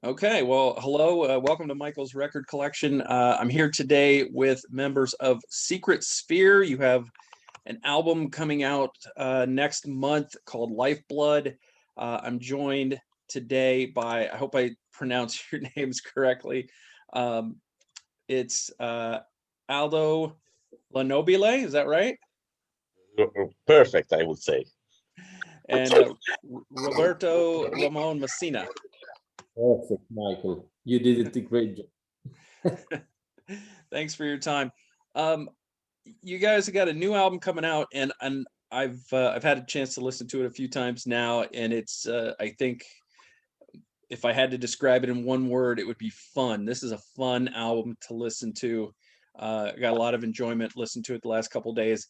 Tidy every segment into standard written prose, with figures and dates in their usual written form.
Okay, well, hello, welcome to Michael's Record Collection. I'm here today with members of Secret Sphere. You have an album coming out next month called Lifeblood. I'm joined today by, I hope I pronounce your names correctly. Um, it's Aldo Lonobile, is that right? Perfect, I would say. And Roberto Ramon Messina. Perfect, Michael. You did a great job. Thanks for your time. Um, you guys have got a new album coming out, and I've had a chance to listen to it a few times now, and it's I think if I had to describe it in one word, it would be fun. This is a fun album to listen to. I got a lot of enjoyment listening to it the last couple days.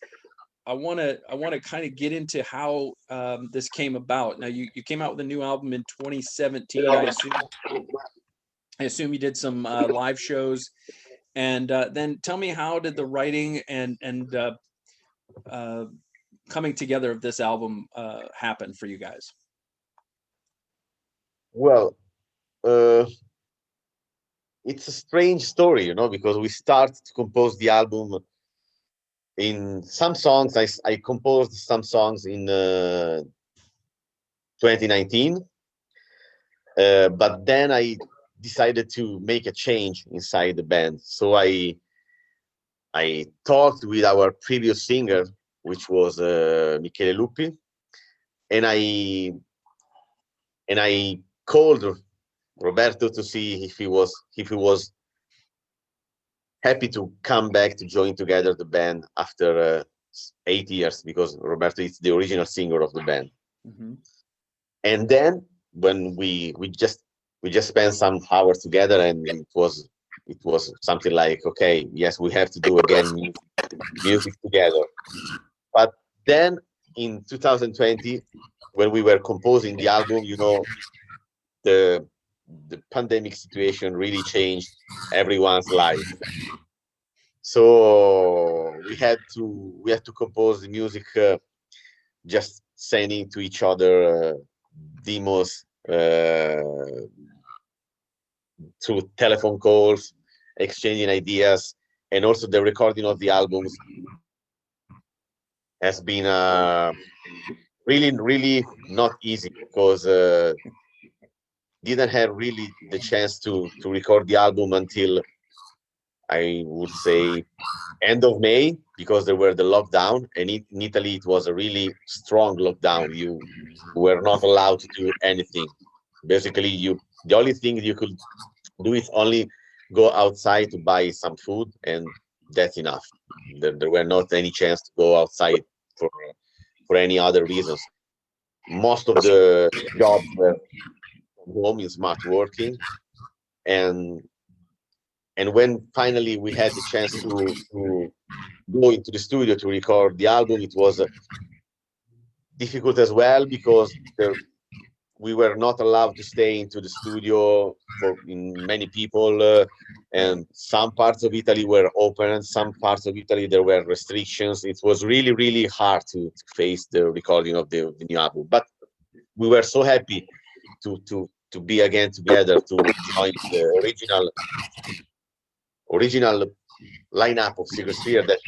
I want to kind of get into how this came about. Now you came out with a new album in 2017. I assume you did some live shows, and then tell me, how did the writing and uh, coming together of this album happen for you guys? Well, uh, it's a strange story, because we start to compose the album in some songs. I composed some songs in 2019, but then I decided to make a change inside the band. So I talked with our previous singer, which was Michele Lupi, and I called Roberto to see if he was happy to come back to join together the band after 8 years, because Roberto is the original singer of the band. Mm-hmm. And then when we just spent some hours together, and it was something like, okay, yes, we have to do again music together. But then in 2020, when we were composing the album, the the pandemic situation really changed everyone's life. So we had to compose the music, just sending to each other demos through telephone calls, exchanging ideas, and also the recording of the albums has been really, really not easy, because didn't have really the chance to record the album until, I would say, end of May, because there were the lockdown, and in Italy it was a really strong lockdown. You were not allowed to do anything. Basically, the only thing you could do is only go outside to buy some food, and that's enough. There were not any chance to go outside for any other reasons. Most of the jobs were from home in smart working, and when finally we had the chance to go into the studio to record the album, it was difficult as well, because we were not allowed to stay into the studio for in many people, and some parts of Italy were open, and some parts of Italy there were restrictions. It was really, really hard to face the recording of the new album, but we were so happy to be again together, to join the original lineup of Secret Sphere, that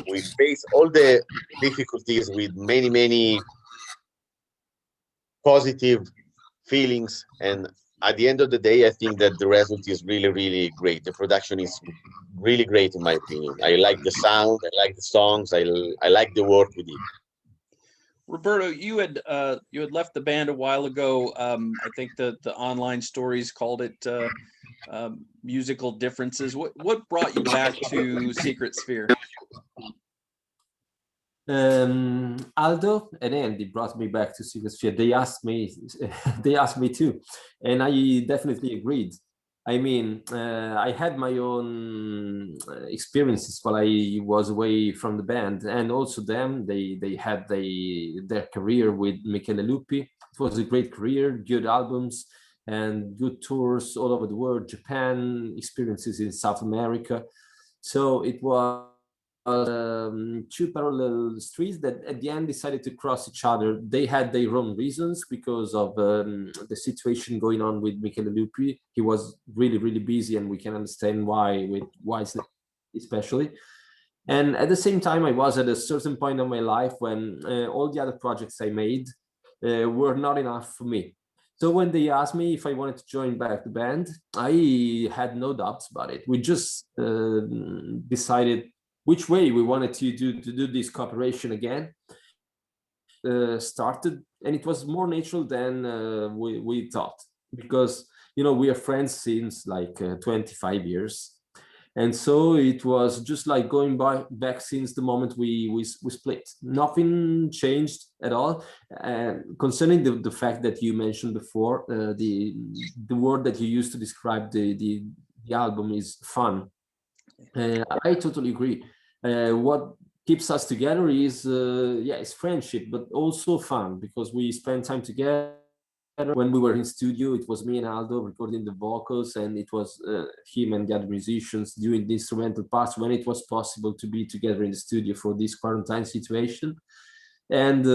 we face all the difficulties with many positive feelings, and at the end of the day, I think that the result is really, really great. The production is really great, in my opinion. I like the sound, I like the songs, I like the work we did. Roberto, you had left the band a while ago. I think the online stories called it musical differences. What brought you back to Secret Sphere? Aldo and Andy brought me back to Secret Sphere. They asked me, they asked me too, and I definitely agreed. I mean, I had my own experiences while I was away from the band, and also them. They had their career with Michele Lupi. It was a great career, good albums, and good tours all over the world. Japan, experiences in South America. So it was two parallel streets that at the end decided to cross each other. They had their own reasons because of the situation going on with Michele Lupi. He was really, really busy, and we can understand why, with Wisely especially. And at the same time, I was at a certain point in my life when all the other projects I made were not enough for me. So when they asked me if I wanted to join back the band, I had no doubts about it. We just decided which way we wanted to do this cooperation again. Started, and it was more natural than we thought, because we are friends since like 25 years. And so it was just like going back since the moment we split. Nothing changed at all. Concerning the fact that you mentioned before, the word that you used to describe the album is fun. I totally agree. What keeps us together is it's friendship, but also fun, because we spend time together. When we were in studio, it was me and Aldo recording the vocals, and it was him and the other musicians doing the instrumental parts when it was possible to be together in the studio for this quarantine situation. And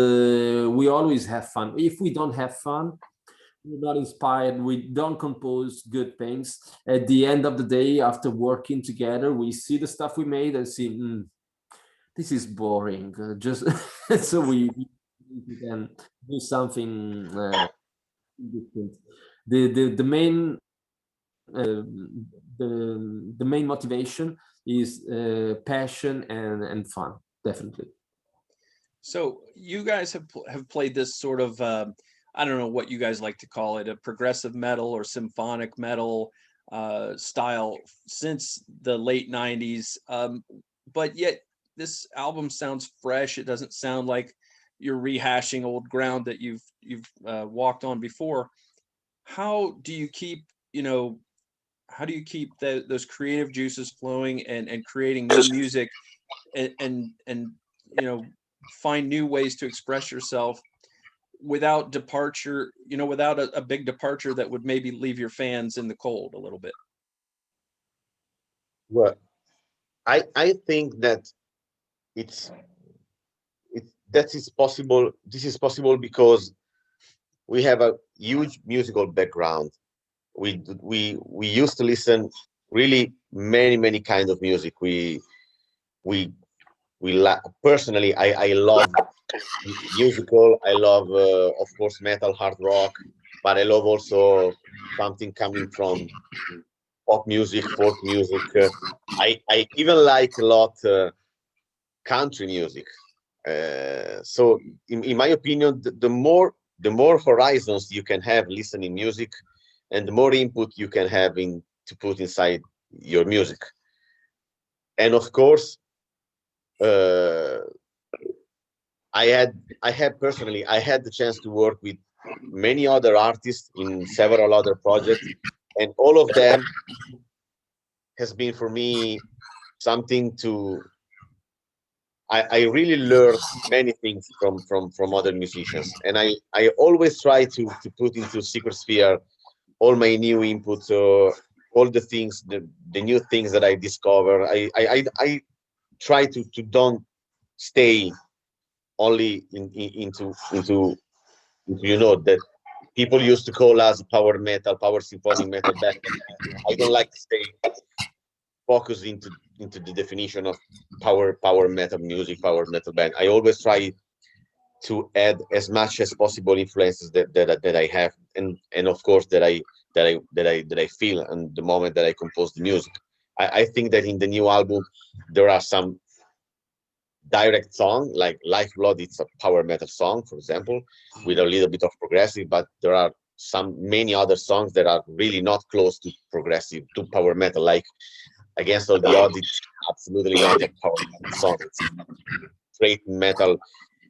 we always have fun. If we don't have fun, we're not inspired, we don't compose good things. At the end of the day, after working together, we see the stuff we made and see, this is boring. Just so we can do something different. The main the main motivation is passion and fun, definitely. So you guys have played this sort of I don't know what you guys like to call it, a progressive metal or symphonic metal style since the late 90s, but yet this album sounds fresh. It doesn't sound like you're rehashing old ground that you've walked on before. How do you keep those creative juices flowing and creating new music and find new ways to express yourself without departure, without a big departure that would maybe leave your fans in the cold a little bit? Well, I think that it's that is possible. This is possible because we have a huge musical background. We used to listen really many kinds of music. We personally, I love musical. I love of course metal, hard rock, but I love also something coming from pop music, folk music. I even like a lot country music. So in my opinion, the more horizons you can have listening music, and the more input you can have to put inside your music. And of course, I had personally, I had the chance to work with many other artists in several other projects, and all of them has been for me something to. I really learned many things from other musicians, and I always try to put into Secret Sphere all my new inputs, all the things, the new things that I discover. I try to don't stay only into that people used to call us power metal, power symphonic metal back then. I don't like to stay focused into the definition of power metal music, power metal band. I always try to add as much as possible influences that I have, and of course that I feel and the moment that I compose the music. I think that in the new album there are some direct song like Lifeblood. It's a power metal song, for example, with a little bit of progressive, but there are many other songs that are really not close to progressive, to power metal, like Against All the Odds. It's absolutely not a power metal song. It's straight metal.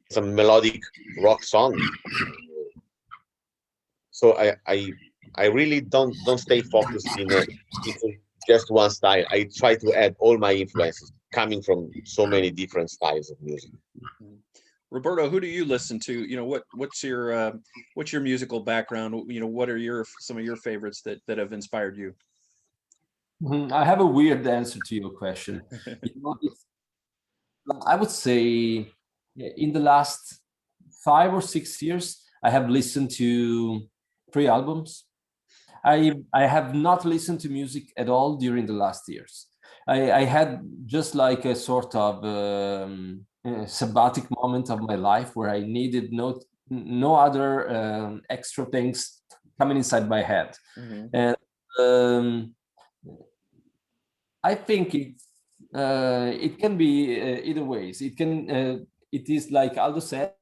It's a melodic rock song. So I really don't stay focused into just one style. I try to add all my influences coming from so many different styles of music. Roberto, who do you listen to? What's your musical background? What are some of your favorites that have inspired you? I have a weird answer to your question. I would say in the last 5 or 6 years, I have listened to 3 albums. I have not listened to music at all during the last years. I had just like a sort of sabbatic moment of my life where I needed no other extra things coming inside my head. And I think it can be either ways. It is like Aldo said,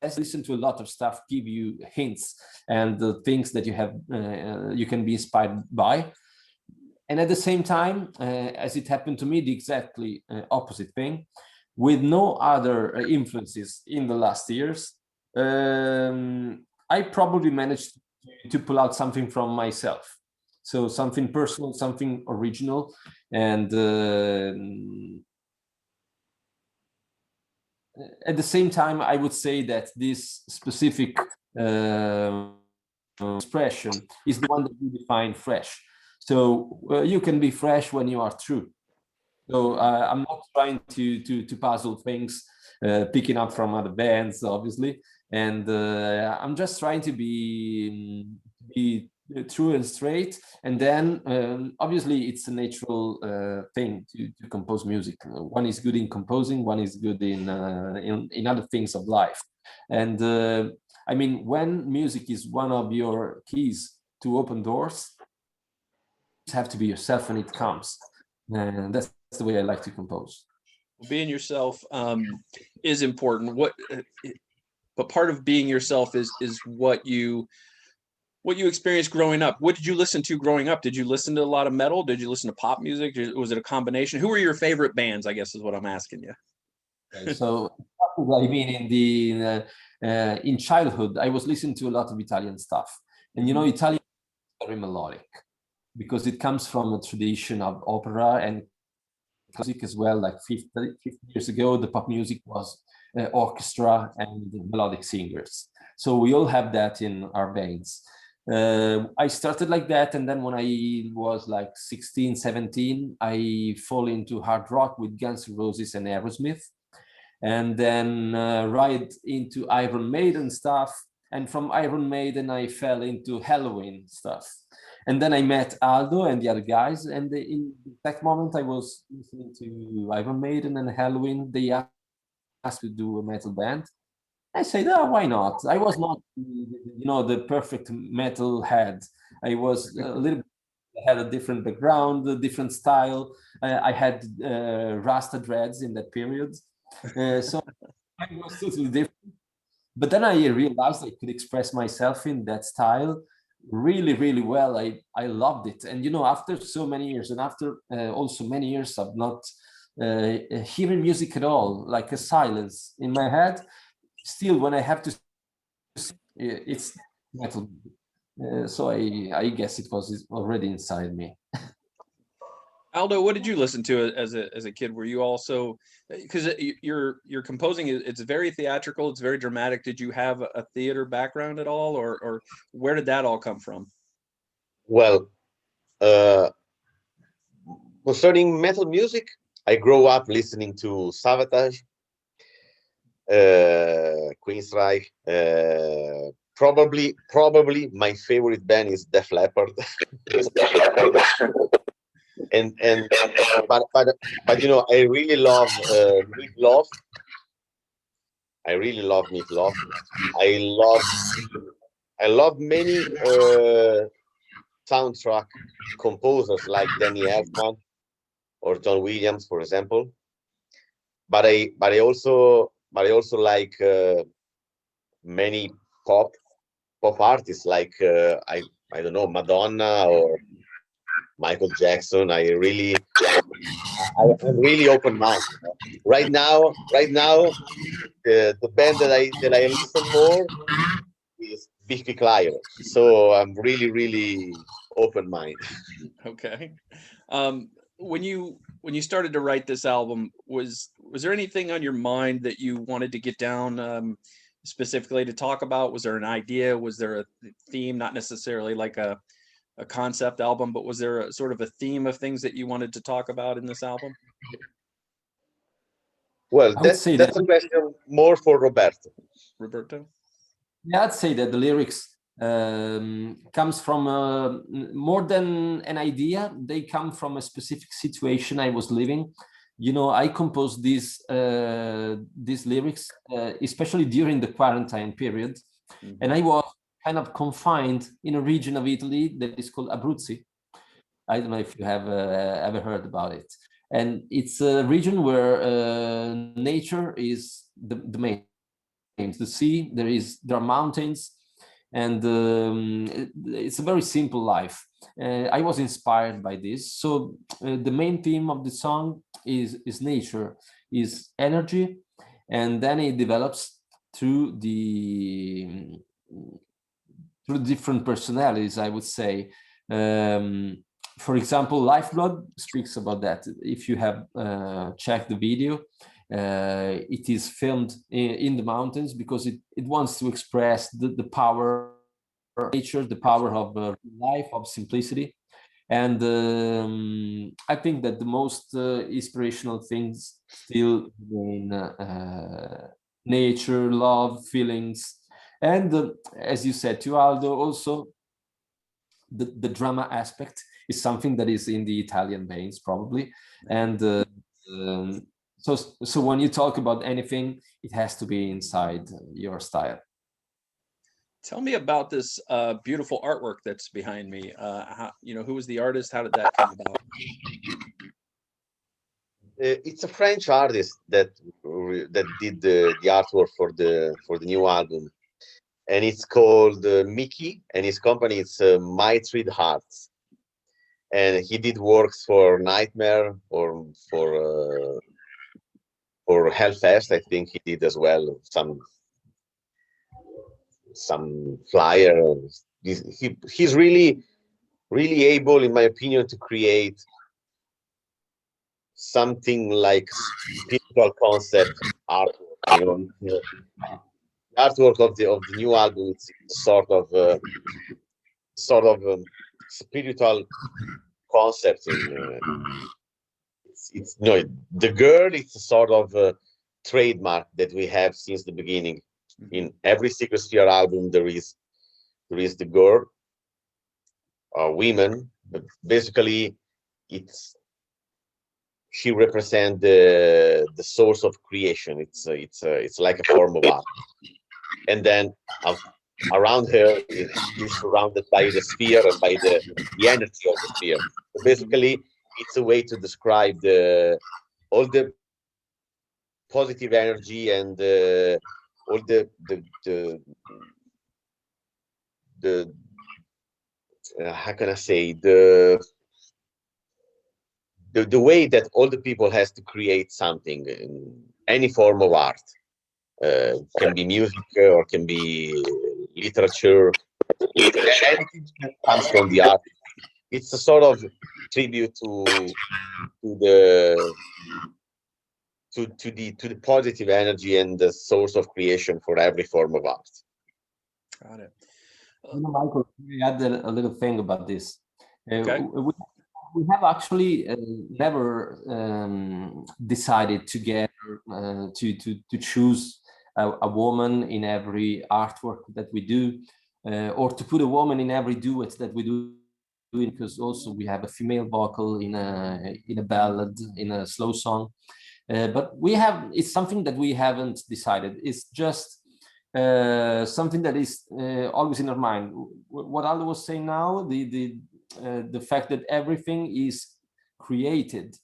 listen to a lot of stuff, give you hints and the things that you can be inspired by. And at the same time, as it happened to me, the exactly opposite thing, with no other influences in the last years, I probably managed to pull out something from myself. So something personal, something original, and at the same time, I would say that this specific expression is the one that you define fresh. So you can be fresh when you are true. So I'm not trying to puzzle things, picking up from other bands, obviously, and I'm just trying to be true and straight. And then obviously it's a natural thing to compose music. One is good in composing, one is good in other things of life. And I mean, when music is one of your keys to open doors, you have to be yourself when it comes. And that's the way I like to compose. Being yourself is important. But part of being yourself is what you experienced growing up. What did you listen to growing up? Did you listen to a lot of metal? Did you listen to pop music? Was it a combination? Who were your favorite bands, I guess is what I'm asking you. So I mean, in childhood, I was listening to a lot of Italian stuff, and you know, Italian is very melodic because it comes from a tradition of opera and music as well. Like 50 years ago, the pop music was orchestra and melodic singers. So we all have that in our veins. I started like that, and then when I was like 16, 17, I fall into hard rock with Guns N' Roses and Aerosmith, and then right into Iron Maiden stuff. And from Iron Maiden, I fell into Halloween stuff. And then I met Aldo and the other guys. And in that moment, I was listening to Iron Maiden and Halloween. They asked me to do a metal band. I said, oh, why not? I was not, the perfect metal head. I was a little bit, I had a different background, a different style. I had Rasta dreads in that period. So I was totally different. But then I realized I could express myself in that style really, really well. I loved it. And, after so many years, and after also many years of not hearing music at all, like a silence in my head, still when I have to, it's metal. So I guess it was already inside me. Aldo, what did you listen to as a kid? Were you also, because your composing, it's very theatrical, it's very dramatic. Did you have a theater background at all, or where did that all come from? Well, concerning metal music, I grew up listening to Savatage, Queensryche. Probably my favorite band is Def Leppard. and but I really love Meat Loaf. I really love Meat Loaf. I love many soundtrack composers like Danny Elfman or John Williams, for example. But I also like many pop artists like I don't know, Madonna or Michael Jackson. I'm really open minded. Right now, the band that I listen more is Vicky Clyro. So I'm really open minded. Okay. When you started to write this album, was there anything on your mind that you wanted to get down specifically to talk about? Was there an idea? Was there a theme? Not necessarily like a concept album, but was there a sort of a theme of things that you wanted to talk about in this album? Well, I would say that's that a question more for Roberto. Roberto? Yeah, I'd say that the lyrics comes from more than an idea. They come from a specific situation I was living. You know, I composed these lyrics, especially during the quarantine period, and I was kind of confined in a region of Italy that is called Abruzzi. I don't know if you have ever heard about it. And it's a region where nature is the main. The sea, there are mountains, and it's a very simple life. I was inspired by this. So the main theme of the song is nature, is energy, and then it develops through different personalities, I would say. For example, Lifeblood speaks about that. If you have checked the video, it is filmed in the mountains because it wants to express the power of nature, the power of life, of simplicity. And I think that the most inspirational things still in nature, love, feelings. And as you said to Aldo, also the drama aspect is something that is in the Italian veins, probably. And so when you talk about anything, it has to be inside your style. Tell me about this beautiful artwork that's behind me. Who was the artist? How did that come about? It's a French artist that did the artwork for the new album, and it's called Mickey, and his company is Mitrid Hearts, and he did works for Nightmare or for Hellfest. I think he did as well some flyer. He's really able, in my opinion, to create something like spiritual concept artwork. The artwork of the new album, it's sort of spiritual concept. It's the girl. It's a sort of trademark that we have since the beginning. In every Secret Sphere album, there is the girl or women, but basically she represents the source of creation. It's like a form of art, and then around her is surrounded by the sphere and by the energy of the sphere. So basically, it's a way to describe all the positive energy and all the how can I say, the way that all the people has to create something in any form of art. Can be music or can be literature. Anything that comes from the art. It's a sort of tribute to the positive energy and the source of creation for every form of art. Got it. Michael, let me add a little thing about this. Okay. We have actually never decided together to choose a woman in every artwork that we do, or to put a woman in every duet that we do, because also we have a female vocal in a ballad, in a slow song. But it's something that we haven't decided. It's just something that is always in our mind. What Aldo was saying now, the fact that everything is created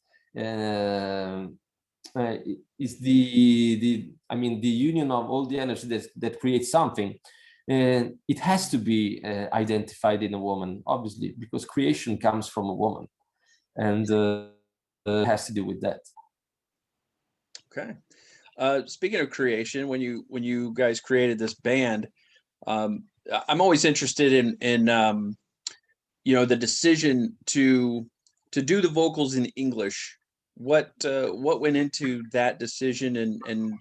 is the union of all the energy that creates something. It has to be identified in a woman, obviously, because creation comes from a woman, and it has to do with that. Okay. Speaking of creation, when you guys created this band, I'm always interested in the decision to do the vocals in English. What went into that decision, and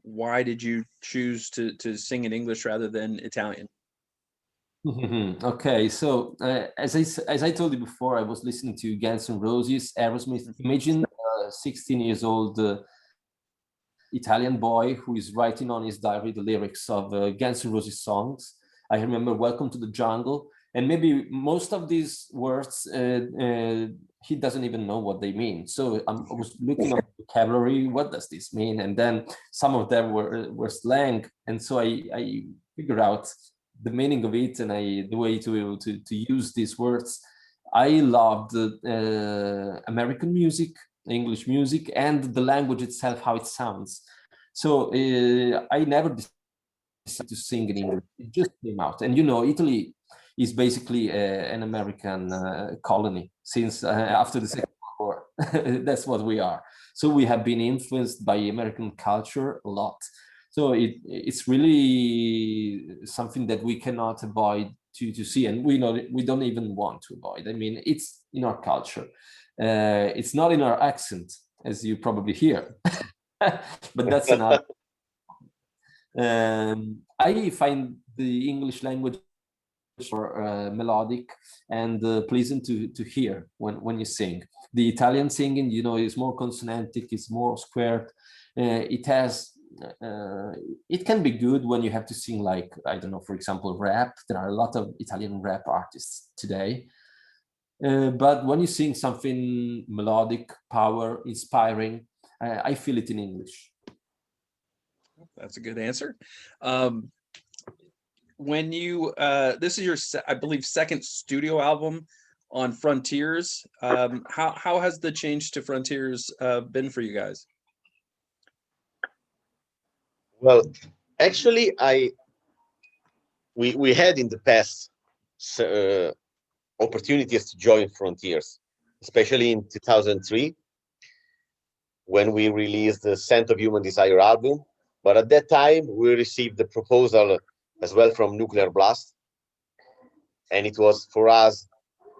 why did you choose to sing in English rather than Italian? Okay, so as I told you before, I was listening to Guns N' Roses, Aerosmith. Imagine 16 years old Italian boy who is writing on his diary the lyrics of Guns N' Roses songs. I remember Welcome to the Jungle, and maybe most of these words he doesn't even know what they mean. So I was looking at vocabulary. What does this mean? And then some of them were slang, and so I figured out the meaning of it and the way to use these words. I loved American music, English music, and the language itself, how it sounds. So I never decided to sing in English. It just came out. And Italy is basically an American colony since after the Second World War. That's what we are. So we have been influenced by American culture a lot. So it's really something that we cannot avoid to see, and we don't even want to avoid. I mean, it's in our culture. It's not in our accent, as you probably hear, but that's another. I find the English language more melodic and pleasant to hear when you sing. The Italian singing, is more consonantic, it's more squared. It can be good when you have to sing, like, I don't know, for example, rap. There are a lot of Italian rap artists today. But when you sing something melodic, power, inspiring, I feel it in English. That's a good answer. When you this is your I believe second studio album on Frontiers. How has the change to Frontiers been for you guys? Well, actually, we had in the past opportunities to join Frontiers, especially in 2003 when we released the Scent of Human Desire album. But at that time, we received the proposal as well from Nuclear Blast, and it was for us.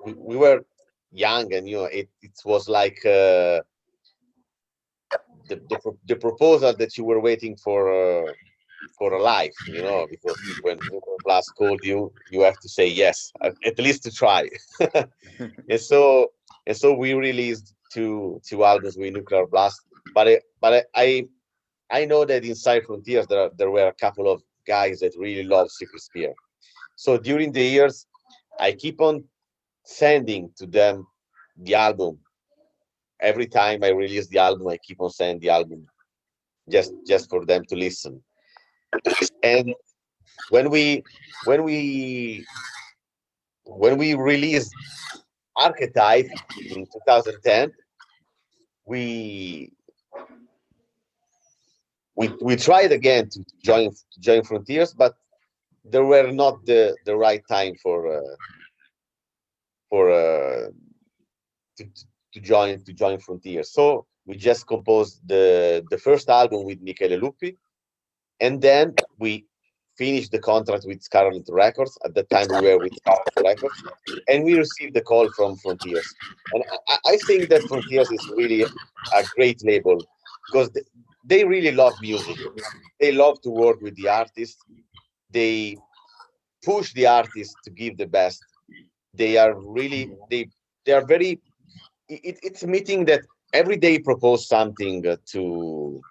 We were young, and it was like the proposal that you were waiting for a life, because when Nuclear Blast called you, you have to say yes, at least to try. and so we released two albums with Nuclear Blast. But I know that inside Frontiers there were a couple of guys that really love Secret Spear. So during the years, I keep on sending to them the album. Every time I release the album, I keep on sending the album just for them to listen. And when we released Archetype in 2010, we tried again to join Frontiers, but there were not the right time to join Frontiers. So we just composed the first album with Michele Lupi, and then we finished the contract with Scarlet Records. At that time, we were with Scarlet Records, and we received the call from Frontiers. And I think that Frontiers is really a great label because they really love music. They love to work with the artists. They push the artists to give the best. They are really they are very. It's a meeting that every day propose something to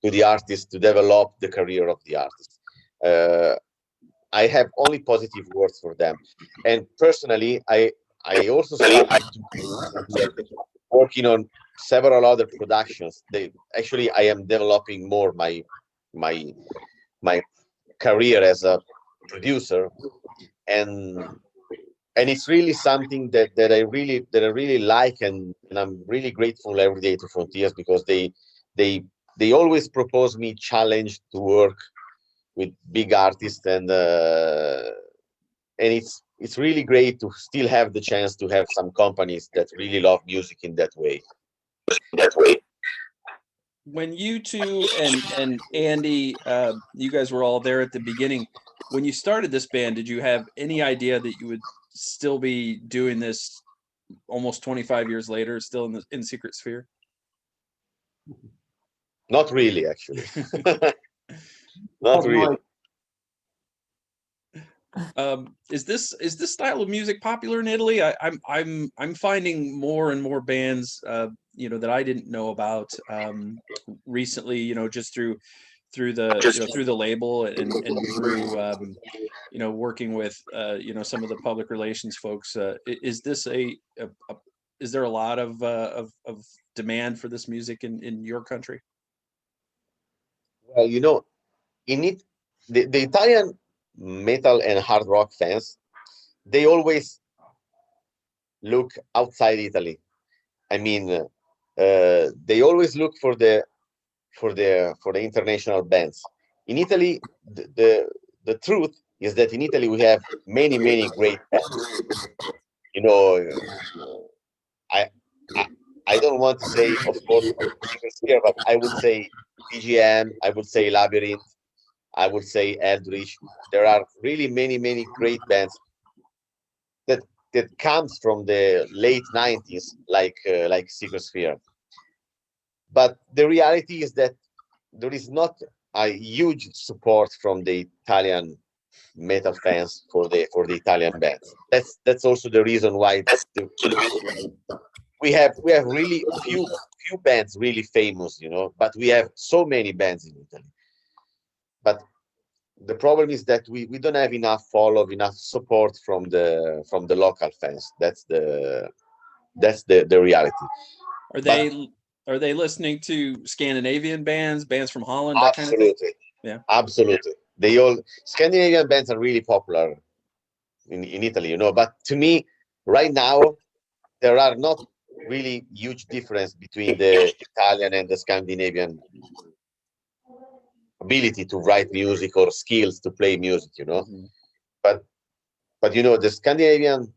the artist to develop the career of the artist. I have only positive words for them, and personally, I also started to working on several other productions. I am developing more my career as a producer, and it's really something that I really like, and I'm really grateful every day to Frontiers because they always propose me challenge to work with big artists, and it's really great to still have the chance to have some companies that really love music in that way. When you two and Andy, you guys were all there at the beginning. When you started this band, did you have any idea that you would still be doing this almost 25 years later, still in Secret Sphere? Not really, actually. Not really. Is this style of music popular in Italy? I'm finding more and more bands that I didn't know about recently, just through the label and through working with some of the public relations folks. Is this is there a lot of demand for this music in your country? Well, in it, the Italian metal and hard rock fans, they always look outside Italy. I mean, they always look for the international bands. In Italy, the truth is that in Italy we have many great bands. You know, I I, I don't want to say, of course, secrets here, but I would say BGM, I would say Labyrinth, I would say Eldritch. There are really many great bands that comes from the late 90s, like Secret Sphere. But the reality is that there is not a huge support from the Italian metal fans for the Italian bands. That's also the reason why we have really few bands really famous, but we have so many bands in Italy. But the problem is that we don't have enough enough support from the local fans. That's the reality. Are they listening to Scandinavian bands from Holland, that kind of thing? Yeah, absolutely. They all Scandinavian bands are really popular in Italy, But to me, right now, there are not really huge difference between the Italian and the Scandinavian ability to write music or skills to play music, Mm-hmm. But the Scandinavian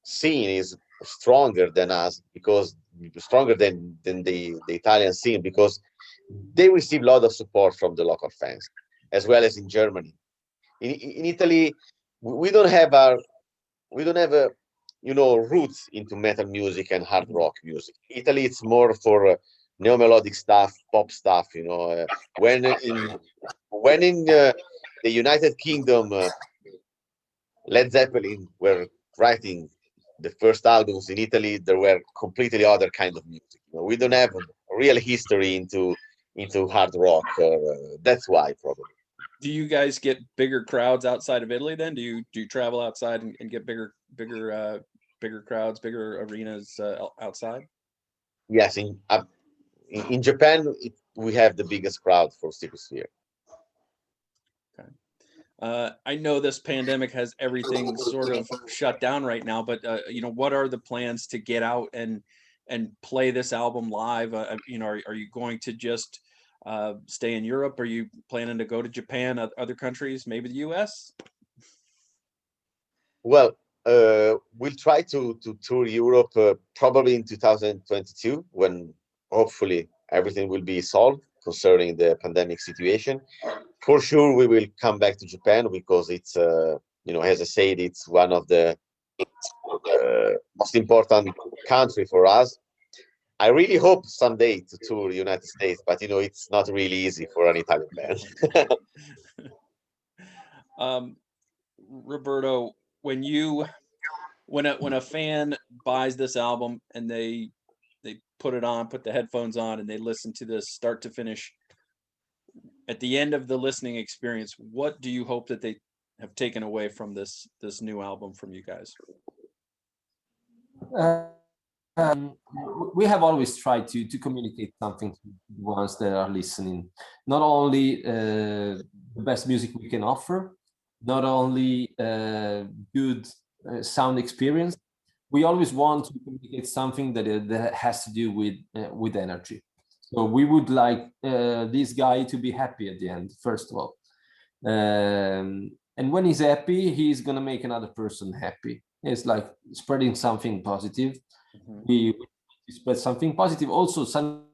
scene is stronger than us, because stronger than the Italian scene, because they receive a lot of support from the local fans, as well as in Germany. In Italy, we don't have roots into metal music and hard rock music. Italy, it's more for neo-melodic stuff, pop stuff. When in the United Kingdom, Led Zeppelin were writing the first albums, in Italy there were completely other kind of music. We don't have a real history into hard rock. That's why, probably. Do you guys get bigger crowds outside of Italy then? Do you travel outside and get bigger crowds, bigger arenas outside? Yes, in Japan, we have the biggest crowd for Secret Sphere. Okay. I know this pandemic has everything sort of shut down right now, but what are the plans to get out and play this album live? Are you going to just stay in Europe? Are you planning to go to Japan, other countries, maybe the US? Well, we'll try to tour Europe probably in 2022, when hopefully everything will be solved concerning the pandemic situation. For sure, we will come back to Japan, because it's, as I said, it's one of the most important country for us. I really hope someday to tour the United States, but it's not really easy for an Italian band. Roberto, when a fan buys this album and they put the headphones on, and they listen to this start to finish, at the end of the listening experience, what do you hope that they have taken away from this new album from you guys? We have always tried to communicate something to the ones that are listening. Not only the best music we can offer, not only good sound experience. We always want to communicate something that has to do with energy. So we would like this guy to be happy at the end, first of all. And when he's happy, he's gonna make another person happy. It's like spreading something positive. Mm-hmm. We spread something positive also sometimes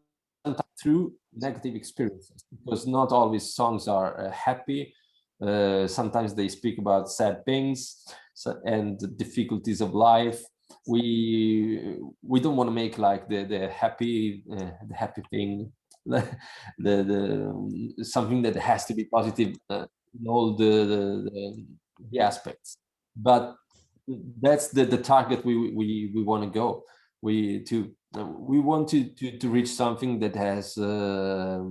through negative experiences, because not always songs are happy. Sometimes they speak about sad things and the difficulties of life. We don't want to make like the happy thing, the something that has to be positive in all the aspects. But that's the target we want to go. To we want to reach something that has a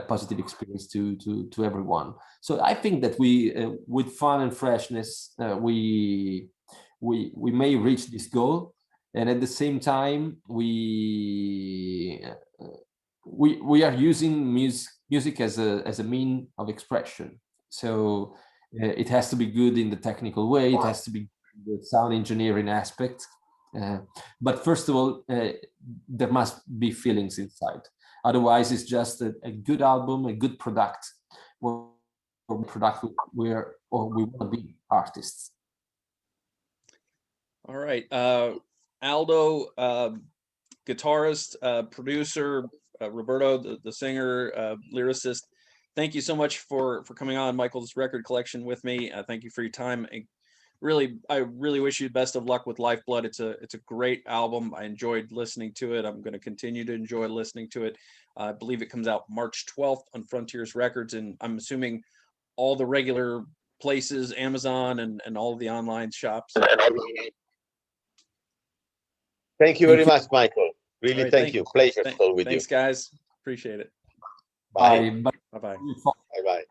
positive experience to everyone. So I think that we, with fun and freshness, we may reach this goal, and at the same time we are using music as a mean of expression. So it has to be good in the technical way. It has to be the sound engineering aspect. But first of all, there must be feelings inside. Otherwise, it's just a good album, a good product, or product where we want to be artists. All right, Aldo, guitarist, producer, Roberto, the singer, lyricist. Thank you so much for coming on Michael's record collection with me. Thank you for your time. I really wish you the best of luck with Lifeblood. It's a great album. I enjoyed listening to it. I'm going to continue to enjoy listening to it. I believe it comes out March 12th on Frontiers Records, and I'm assuming all the regular places, Amazon and all of the online shops. Thank you very much, Michael. Really, right, thank you. Pleasure to talk with you. Thanks, guys. Appreciate it. Bye. Bye. Bye-bye. Bye-bye.